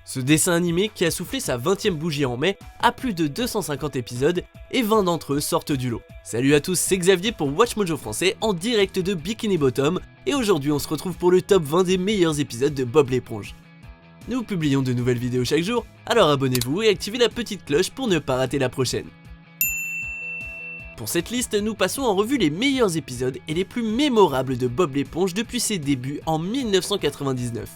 Ce dessin animé, qui a soufflé sa 20e bougie en mai, a plus de 250 épisodes et 20 d'entre eux sortent du lot. Salut à tous, c'est Xavier pour WatchMojo français en direct de Bikini Bottom et aujourd'hui on se retrouve pour le top 20 des meilleurs épisodes de Bob l'éponge. Nous publions de nouvelles vidéos chaque jour, alors abonnez-vous et activez la petite cloche pour ne pas rater la prochaine. Pour cette liste, nous passons en revue les meilleurs épisodes et les plus mémorables de Bob l'éponge depuis ses débuts en 1999.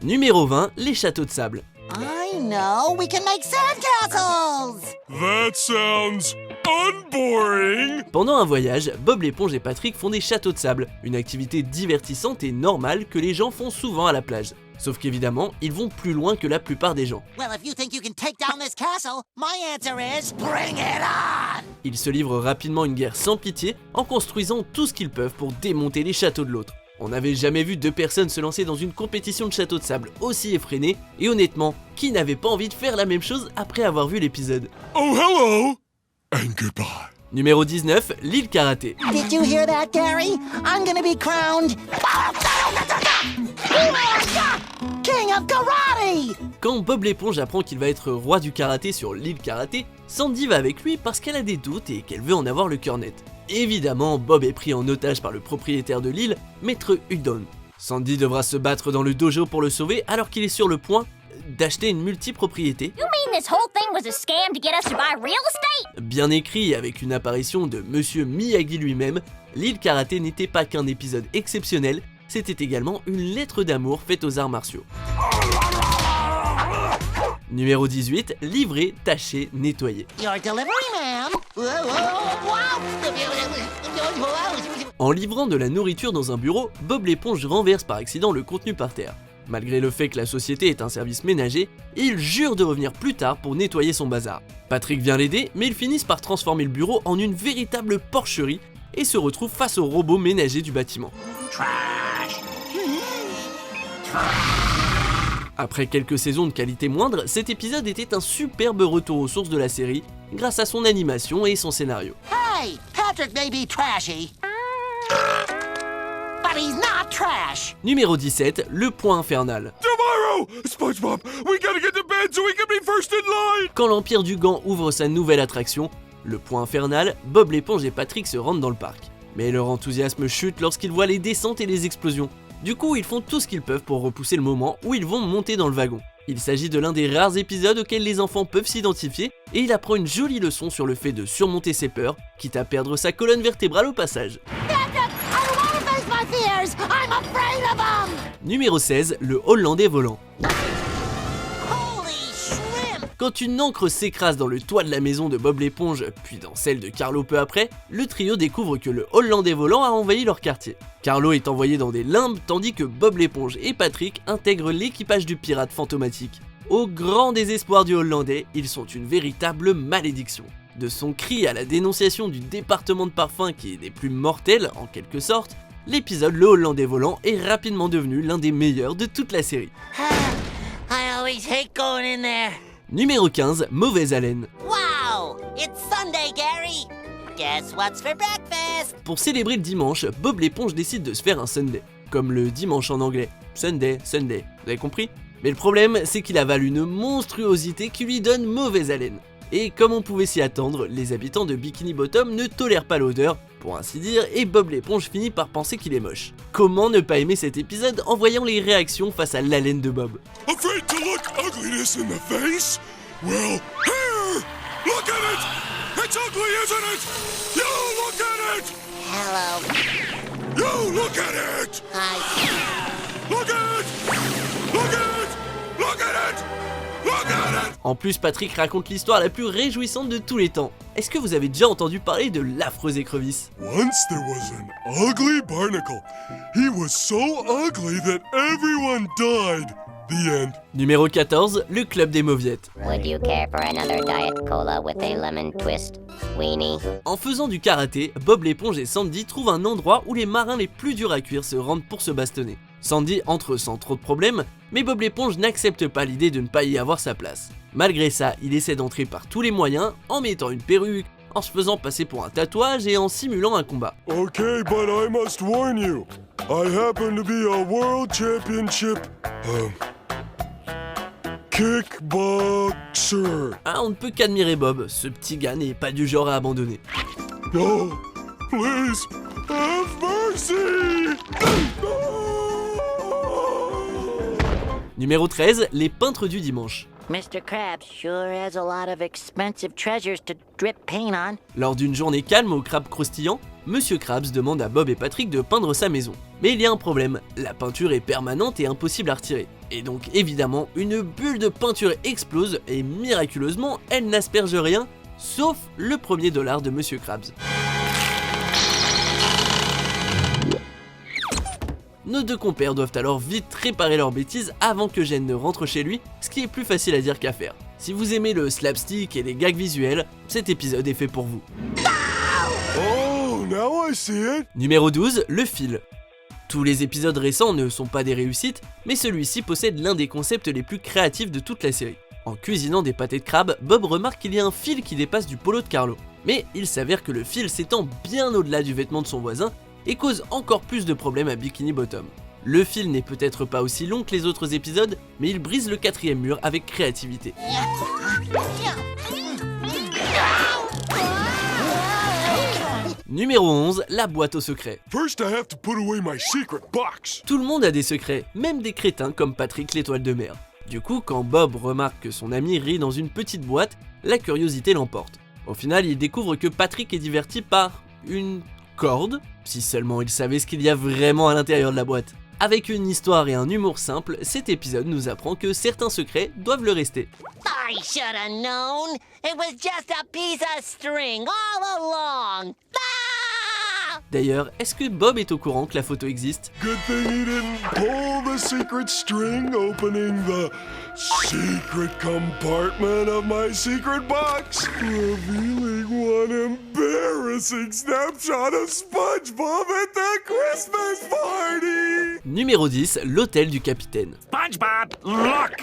Numéro 20, les châteaux de sable. I know, we can make sandcastles! That sounds unboring! Pendant un voyage, Bob l'éponge et Patrick font des châteaux de sable, une activité divertissante et normale que les gens font souvent à la plage. Sauf qu'évidemment, ils vont plus loin que la plupart des gens. Well, if you think you can take down this castle, my answer is bring it on! Ils se livrent rapidement une guerre sans pitié en construisant tout ce qu'ils peuvent pour démonter les châteaux de l'autre. On n'avait jamais vu deux personnes se lancer dans une compétition de château de sable aussi effrénée, et honnêtement, qui n'avait pas envie de faire la même chose après avoir vu l'épisode? Oh, hello! And goodbye. Numéro 19, l'île karaté. Did you hear that, Gary? I'm gonna be crowned King of Karate! Quand Bob l'éponge apprend qu'il va être roi du karaté sur l'île karaté, Sandy va avec lui parce qu'elle a des doutes et qu'elle veut en avoir le cœur net. Évidemment, Bob est pris en otage par le propriétaire de l'île, Maître Udon. Sandy devra se battre dans le dojo pour le sauver alors qu'il est sur le point d'acheter une multipropriété. You mean this whole thing was a scam to get us to buy real estate? Bien écrit avec une apparition de Monsieur Miyagi lui-même, l'île karaté n'était pas qu'un épisode exceptionnel, c'était également une lettre d'amour faite aux arts martiaux. Numéro 18, livrer, tâcher, nettoyer. Your delivery, ma'am! En livrant de la nourriture dans un bureau, Bob l'éponge renverse par accident le contenu par terre. Malgré le fait que la société est un service ménager, il jure de revenir plus tard pour nettoyer son bazar. Patrick vient l'aider, mais ils finissent par transformer le bureau en une véritable porcherie et se retrouvent face au robot ménager du bâtiment. Après quelques saisons de qualité moindre, cet épisode était un superbe retour aux sources de la série grâce à son animation et son scénario. Hey, Patrick may be trashy, but he's not trash! Numéro 17, le point infernal. Tomorrow! SpongeBob, we gotta get to bed so we can be first in line! Quand l'Empire du Gant ouvre sa nouvelle attraction, le point infernal, Bob l'éponge et Patrick se rendent dans le parc. Mais leur enthousiasme chute lorsqu'ils voient les descentes et les explosions. Du coup, ils font tout ce qu'ils peuvent pour repousser le moment où ils vont monter dans le wagon. Il s'agit de l'un des rares épisodes auxquels les enfants peuvent s'identifier et il apprend une jolie leçon sur le fait de surmonter ses peurs, quitte à perdre sa colonne vertébrale au passage. Patrick, I don't want to face my fears! I'm afraid of them! Numéro 16, le Hollandais volant. Holy shrimp! Quand une encre s'écrase dans le toit de la maison de Bob l'éponge, puis dans celle de Carlo peu après, le trio découvre que le Hollandais volant a envahi leur quartier. Carlo est envoyé dans des limbes tandis que Bob l'éponge et Patrick intègrent l'équipage du pirate fantomatique. Au grand désespoir du Hollandais, ils sont une véritable malédiction. De son cri à la dénonciation du département de parfum qui est des plus mortels en quelque sorte, l'épisode Le Hollandais volant est rapidement devenu l'un des meilleurs de toute la série. I always hate going in there. Numéro 15, mauvaise haleine. Wow! It's Sunday, Gary! Guess what's for breakfast? Pour célébrer le dimanche, Bob l'éponge décide de se faire un Sunday, comme le dimanche en anglais. Sunday, Sunday, vous avez compris? Mais le problème, c'est qu'il avale une monstruosité qui lui donne mauvaise haleine. Et comme on pouvait s'y attendre, les habitants de Bikini Bottom ne tolèrent pas l'odeur, pour ainsi dire, et Bob l'éponge finit par penser qu'il est moche. Comment ne pas aimer cet épisode en voyant les réactions face à l'haleine de Bob? Afraid to look ugliness in the face? Well, here! Look at it! It's ugly, isn't it? You look at it! Hello. You look at it! Hi. Look at it! Look at it! Look at it! Look at it! En plus, Patrick raconte l'histoire la plus réjouissante de tous les temps. Est-ce que vous avez déjà entendu parler de l'affreuse écrevisse? Once there was an ugly barnacle. He was so ugly that everyone died. The end. Numéro 14, le club des mauviettes. Would you care for another Diet Cola with a lemon twist, weenie? En faisant du karaté, Bob l'éponge et Sandy trouvent un endroit où les marins les plus durs à cuire se rendent pour se bastonner. Sandy entre sans trop de problèmes, mais Bob l'éponge n'accepte pas l'idée de ne pas y avoir sa place. Malgré ça, il essaie d'entrer par tous les moyens, en mettant une perruque, en se faisant passer pour un tatouage et en simulant un combat. Okay, but I must warn you. I happen to be a world championship kickboxer. Ah, on ne peut qu'admirer Bob, ce petit gars n'est pas du genre à abandonner. Oh, please, have mercy. Numéro 13, les peintres du dimanche. Mr. Krabs sure has a lot of expensive treasures to drip paint on. Lors d'une journée calme au crabe croustillant, Monsieur Krabs demande à Bob et Patrick de peindre sa maison. Mais il y a un problème, la peinture est permanente et impossible à retirer. Et donc évidemment, une bulle de peinture explose et miraculeusement, elle n'asperge rien, sauf le premier dollar de Monsieur Krabs. Nos deux compères doivent alors vite réparer leurs bêtises avant que Jen ne rentre chez lui, ce qui est plus facile à dire qu'à faire. Si vous aimez le slapstick et les gags visuels, cet épisode est fait pour vous. Oh, now I see it. Numéro 12, le fil. Tous les épisodes récents ne sont pas des réussites, mais celui-ci possède l'un des concepts les plus créatifs de toute la série. En cuisinant des pâtés de crabe, Bob remarque qu'il y a un fil qui dépasse du polo de Carlo. Mais il s'avère que le fil s'étend bien au-delà du vêtement de son voisin et cause encore plus de problèmes à Bikini Bottom. Le fil n'est peut-être pas aussi long que les autres épisodes, mais il brise le 4e mur avec créativité. Numéro 11, la boîte aux secrets. First, I have to put away my secret box. Tout le monde a des secrets, même des crétins comme Patrick l'étoile de mer. Du coup, quand Bob remarque que son ami rit dans une petite boîte, la curiosité l'emporte. Au final, il découvre que Patrick est diverti par une corde, si seulement il savait ce qu'il y a vraiment à l'intérieur de la boîte. Avec une histoire et un humour simple, cet épisode nous apprend que certains secrets doivent le rester. I should have known. It was just a piece of string all along. Ah! D'ailleurs, est-ce que Bob est au courant que la photo existe? Good thing he didn't pull the secret string, opening the secret compartment of my secret box, revealing one embarrassing snapshot of SpongeBob at the Christmas party. Numéro 10, l'hôtel du capitaine. SpongeBob, look!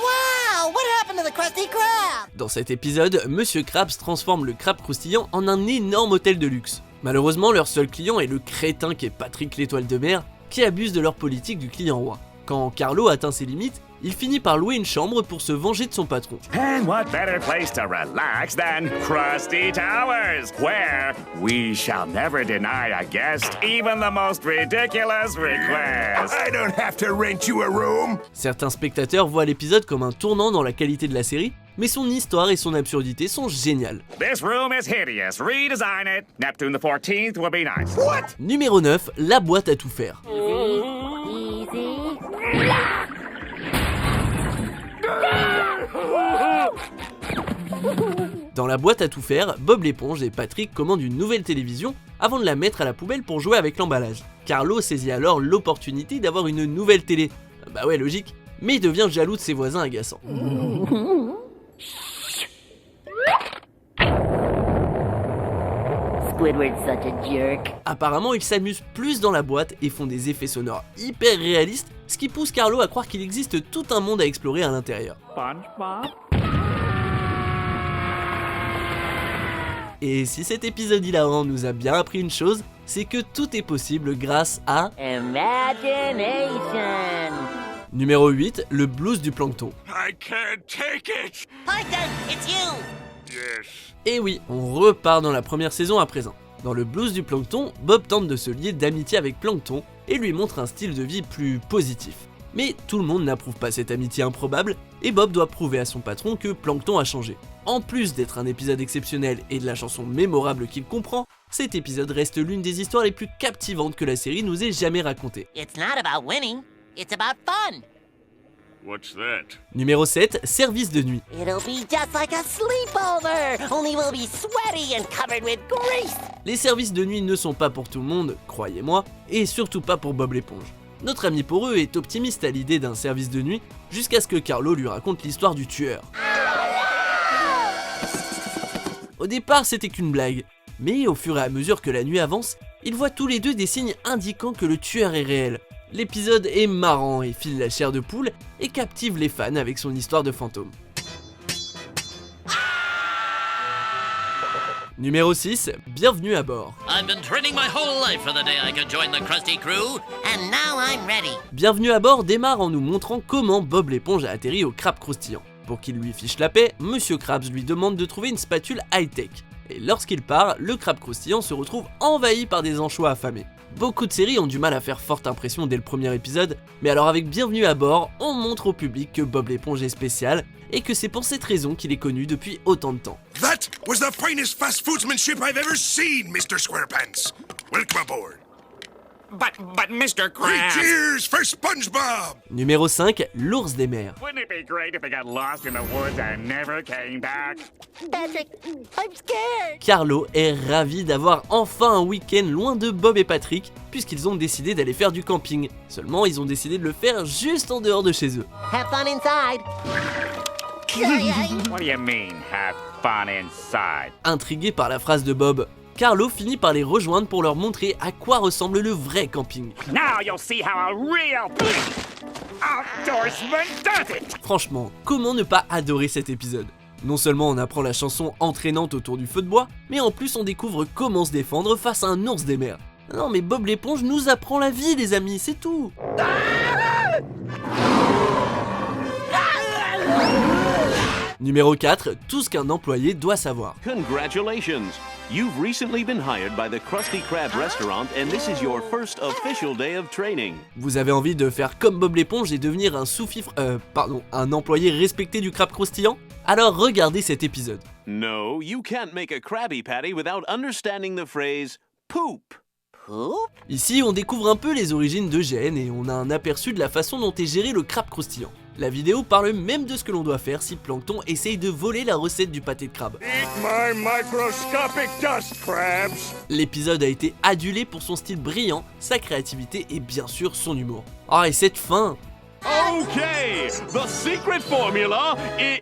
Wow, what happened to the Krusty Krab? Dans cet épisode, Monsieur Krabs transforme le crabe croustillant en un énorme hôtel de luxe. Malheureusement, leur seul client est le crétin qui est Patrick l'étoile de mer, qui abuse de leur politique du client roi. Quand Carlo atteint ses limites, il finit par louer une chambre pour se venger de son patron. And what better place to relax than Krusty Towers, where we shall never deny a guest even the most ridiculous request. I don't have to rent you a room. Certains spectateurs voient l'épisode comme un tournant dans la qualité de la série, mais son histoire et son absurdité sont géniales. This room is hideous. Redesign it. Neptune the 14th will be nice. What? Numéro 9, la boîte à tout faire. Dans la boîte à tout faire, Bob l'éponge et Patrick commandent une nouvelle télévision avant de la mettre à la poubelle pour jouer avec l'emballage. Carlo saisit alors l'opportunité d'avoir une nouvelle télé. Bah ouais, logique. Mais il devient jaloux de ses voisins agaçants. Squidward's such a jerk. Apparemment, ils s'amusent plus dans la boîte et font des effets sonores hyper réalistes, ce qui pousse Carlo à croire qu'il existe tout un monde à explorer à l'intérieur. SpongeBob? Et si cet épisode hilarant nous a bien appris une chose, c'est que tout est possible grâce à... Imagination. Numéro 8, le blues du plancton. I can't take it. Plankton, it's you. Yes. Et oui, on repart dans la première saison à présent. Dans le blues du plancton, Bob tente de se lier d'amitié avec Plankton et lui montre un style de vie plus positif. Mais tout le monde n'approuve pas cette amitié improbable et Bob doit prouver à son patron que Plankton a changé. En plus d'être un épisode exceptionnel et de la chanson mémorable qu'il comprend, cet épisode reste l'une des histoires les plus captivantes que la série nous ait jamais racontées. It's not about winning, it's about fun. What's that? Numéro 7, service de nuit. It'll be just like a sleepover, only we'll be sweaty and covered with grease. Les services de nuit ne sont pas pour tout le monde, croyez-moi, et surtout pas pour Bob l'éponge. Notre ami Poreux est optimiste à l'idée d'un service de nuit, jusqu'à ce que Carlo lui raconte l'histoire du tueur. Au départ, c'était qu'une blague, mais au fur et à mesure que la nuit avance, ils voient tous les deux des signes indiquant que le tueur est réel. L'épisode est marrant et file la chair de poule et captive les fans avec son histoire de fantôme. Numéro 6, bienvenue à bord. I've been training my whole life for the day I could join the Krusty Crew. And now I'm ready. Bienvenue à bord démarre en nous montrant comment Bob l'éponge a atterri au crabe croustillant. Pour qu'il lui fiche la paix, Monsieur Krabs lui demande de trouver une spatule high-tech. Et lorsqu'il part, le crabe croustillant se retrouve envahi par des anchois affamés. Beaucoup de séries ont du mal à faire forte impression dès le premier épisode, mais alors avec Bienvenue à bord, on montre au public que Bob l'éponge est spécial et que c'est pour cette raison qu'il est connu depuis autant de temps. That was the finest fast foodsmanship I've ever seen, Mr. Squarepants. Welcome aboard. But Mr. Hey, Krabs... cheers for SpongeBob! Numéro 5, l'ours des mers. Wouldn't it be great if they got lost in the woods and never came back? Patrick, I'm scared. Carlo est ravi d'avoir enfin un week-end loin de Bob et Patrick, puisqu'ils ont décidé d'aller faire du camping. Seulement, ils ont décidé de le faire juste en dehors de chez eux. Have fun inside. What do you mean, have fun inside? Intrigué par la phrase de Bob, Carlo finit par les rejoindre pour leur montrer à quoi ressemble le vrai camping. Now you'll see how a real outdoorsman does it! Franchement, comment ne pas adorer cet épisode? Non seulement on apprend la chanson entraînante autour du feu de bois, mais en plus on découvre comment se défendre face à un ours des mers. Non mais Bob l'éponge nous apprend la vie les amis, c'est tout. Numéro 4, tout ce qu'un employé doit savoir. Congratulations! You've recently been hired by the Krusty Krab restaurant and this is your first official day of training. Vous avez envie de faire comme Bob l'éponge et devenir un employé respecté du crabe croustillant? Alors regardez cet épisode. No, you can't make a Krabby Patty without understanding the phrase poop. Ici, on découvre un peu les origines de GN et on a un aperçu de la façon dont est géré le crabe croustillant. La vidéo parle même de ce que l'on doit faire si Plankton essaye de voler la recette du pâté de crabe. Eat my microscopic dust crabs! L'épisode a été adulé pour son style brillant, sa créativité et bien sûr son humour. Ah et cette fin! Okay, the secret formula is...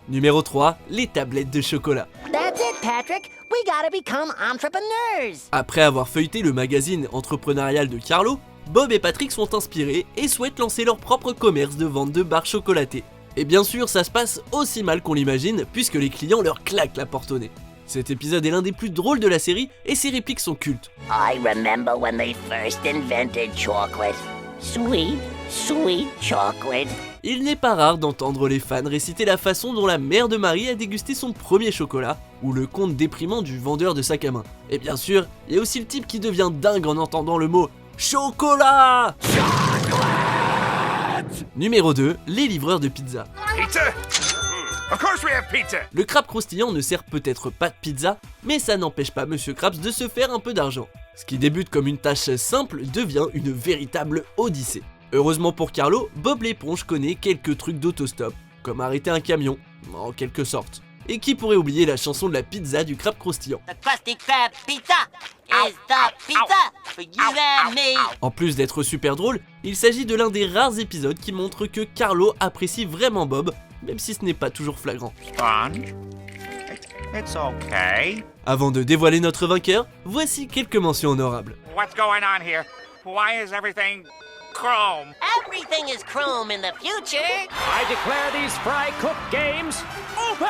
Numéro 3, les tablettes de chocolat. That's it, Patrick. We gotta become entrepreneurs. Après avoir feuilleté le magazine entrepreneurial de Carlo, Bob et Patrick sont inspirés et souhaitent lancer leur propre commerce de vente de barres chocolatées. Et bien sûr, ça se passe aussi mal qu'on l'imagine, puisque les clients leur claquent la porte au nez. Cet épisode est l'un des plus drôles de la série et ses répliques sont cultes. I remember when they first invented chocolate. Sweet, sweet chocolate. Il n'est pas rare d'entendre les fans réciter la façon dont la mère de Marie a dégusté son premier chocolat, ou le conte déprimant du vendeur de sac à main. Et bien sûr, il y a aussi le type qui devient dingue en entendant le mot chocolat. Numéro 2, les livreurs de pizza. Pizza? Of course we have pizza! Le crabe croustillant ne sert peut-être pas de pizza, mais ça n'empêche pas Monsieur Krabs de se faire un peu d'argent. Ce qui débute comme une tâche simple devient une véritable odyssée. Heureusement pour Carlo, Bob l'éponge connaît quelques trucs d'autostop, comme arrêter un camion, en quelque sorte. Et qui pourrait oublier la chanson de la pizza du crabe croustillant. The Krusty Krab pizza is the pizza for you and me. En plus d'être super drôle, il s'agit de l'un des rares épisodes qui montre que Carlo apprécie vraiment Bob, même si ce n'est pas toujours flagrant. Sponge? It's okay. Avant de dévoiler notre vainqueur, voici quelques mentions honorables. What's going on here? Why is everything chrome? Everything is chrome in the future. I declare these fry cook games open!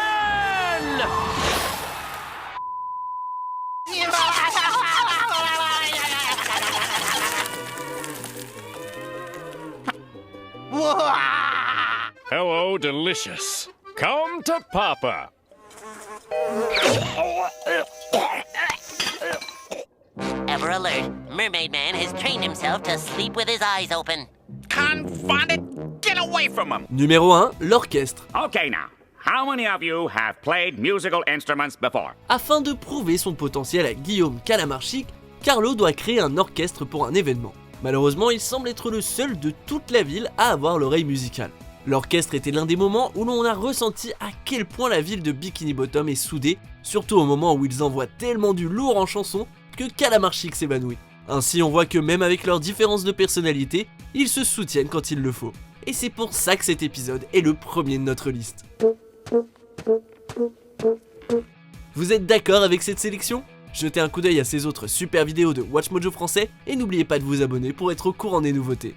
Hello, delicious. Come to Papa. Ever alert, Mermaid Man has trained himself to sleep with his eyes open. Confound it! Get away from him! Numéro 1, l'orchestre. Okay now, how many of you have played musical instruments before? Afin de prouver son potentiel à Guillaume Calamarchic, Carlo doit créer un orchestre pour un événement. Malheureusement, il semble être le seul de toute la ville à avoir l'oreille musicale. L'orchestre était l'un des moments où l'on a ressenti à quel point la ville de Bikini Bottom est soudée, surtout au moment où ils envoient tellement du lourd en chanson que Calamarchic s'évanouit. Ainsi on voit que même avec leurs différences de personnalité, ils se soutiennent quand il le faut. Et c'est pour ça que cet épisode est le premier de notre liste. Vous êtes d'accord avec cette sélection ? Jetez un coup d'œil à ces autres super vidéos de WatchMojo français et n'oubliez pas de vous abonner pour être au courant des nouveautés.